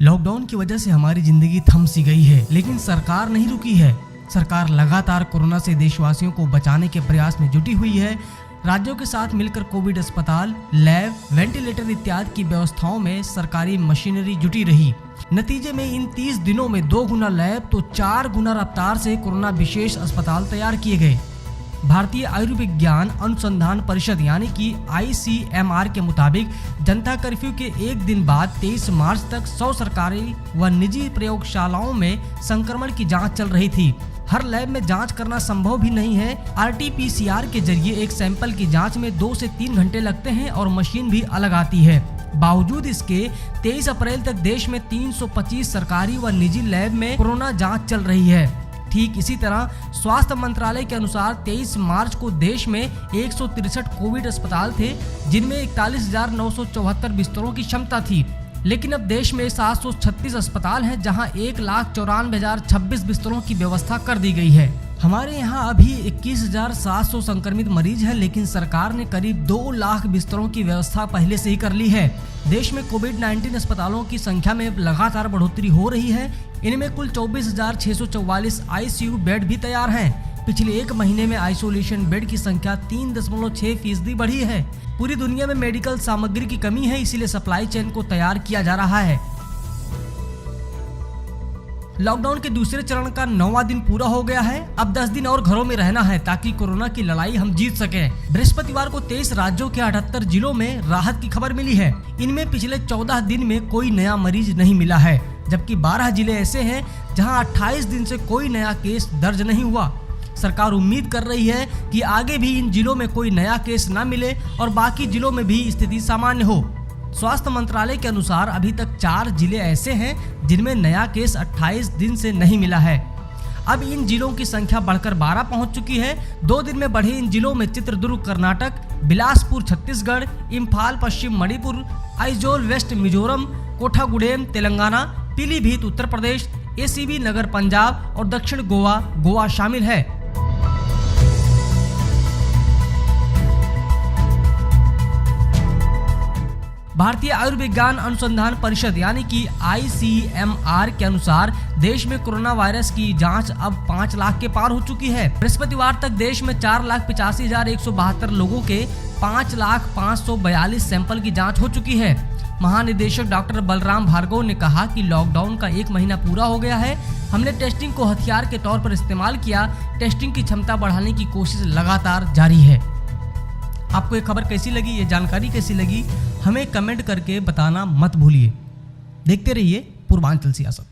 Lockdown की वजह से हमारी जिंदगी थम सी गई है, लेकिन सरकार नहीं रुकी है। सरकार लगातार कोरोना से देशवासियों को बचाने के प्रयास में जुटी हुई है। राज्यों के साथ मिलकर कोविड अस्पताल, लैब, वेंटिलेटर इत्यादि की व्यवस्थाओं में सरकारी मशीनरी जुटी रही। नतीजे में इन 30 दिनों में 2 गुना लैब तो 4 गुना रफ्तार से कोरोना विशेष अस्पताल तैयार किए गए। भारतीय आयुर्विज्ञान अनुसंधान परिषद यानी कि ICMR के मुताबिक जनता कर्फ्यू के एक दिन बाद 23 मार्च तक 100 सरकारी व निजी प्रयोगशालाओं में संक्रमण की जांच चल रही थी। हर लैब में जांच करना संभव भी नहीं है। RT-PCR के जरिए एक सैंपल की जांच में 2 से 3 घंटे लगते हैं और मशीन भी अलग आती है। बावजूद इसके 23 अप्रैल तक देश में 325 सरकारी व निजी लैब में कोरोना जांच चल रही है। ठीक इसी तरह स्वास्थ्य मंत्रालय के अनुसार 23 मार्च को देश में 163 कोविड अस्पताल थे, जिनमें 41,974 बिस्तरों की क्षमता थी। लेकिन अब देश में 736 अस्पताल हैं, जहां 1,94,026 बिस्तरों की व्यवस्था कर दी गई है। हमारे यहाँ अभी 21,700 संक्रमित मरीज हैं, लेकिन सरकार ने करीब 2 लाख बिस्तरों की व्यवस्था पहले से ही कर ली है। देश में कोविड-19 अस्पतालों की संख्या में लगातार बढ़ोतरी हो रही है। इनमें कुल 24,644 ICU बेड भी तैयार हैं। पिछले 1 महीने में आइसोलेशन बेड की संख्या 3.6% बढ़ी है। पूरी दुनिया में मेडिकल सामग्री की कमी है, इसीलिए सप्लाई चेन को तैयार किया जा रहा है। लॉकडाउन के दूसरे चरण का 9वां दिन पूरा हो गया है। अब 10 दिन और घरों में रहना है ताकि कोरोना की लड़ाई हम जीत सकें। बृहस्पतिवार को 23 राज्यों के 78 जिलों में राहत की खबर मिली है। इनमें पिछले 14 दिन में कोई नया मरीज नहीं मिला है, जबकि 12 जिले ऐसे हैं जहां 28 दिन से कोई नया केस दर्ज नहीं हुआ। सरकार उम्मीद कर रही है कि आगे भी इन जिलों में कोई नया केस न मिले और बाकी जिलों में भी स्थिति सामान्य हो। स्वास्थ्य मंत्रालय के अनुसार अभी तक 4 जिले ऐसे हैं जिनमें नया केस 28 दिन से नहीं मिला है। अब इन जिलों की संख्या बढ़कर 12 पहुंच चुकी है। 2 दिन में बढ़े इन जिलों में चित्रदुर्ग कर्नाटक, बिलासपुर छत्तीसगढ़, इम्फाल पश्चिम मणिपुर, आइजोल वेस्ट मिजोरम, कोठागुडेम तेलंगाना, पीलीभीत उत्तर प्रदेश, ACB नगर पंजाब और दक्षिण गोवा शामिल है। भारतीय आयुर्विज्ञान अनुसंधान परिषद यानी कि ICMR के अनुसार देश में कोरोना वायरस की जांच अब 5 लाख के पार हो चुकी है। बृहस्पतिवार तक देश में 4,85,172 लोगों के 5,05,42 सैंपल की जांच हो चुकी है। महानिदेशक डॉक्टर बलराम भार्गव ने कहा कि लॉकडाउन का 1 महीना पूरा हो गया है। हमने टेस्टिंग को हथियार के तौर पर इस्तेमाल किया। टेस्टिंग की क्षमता बढ़ाने की कोशिश लगातार जारी है। आपको ये खबर कैसी लगी, ये जानकारी कैसी लगी, हमें कमेंट करके बताना मत भूलिए। देखते रहिए पूर्वांचल सियासत।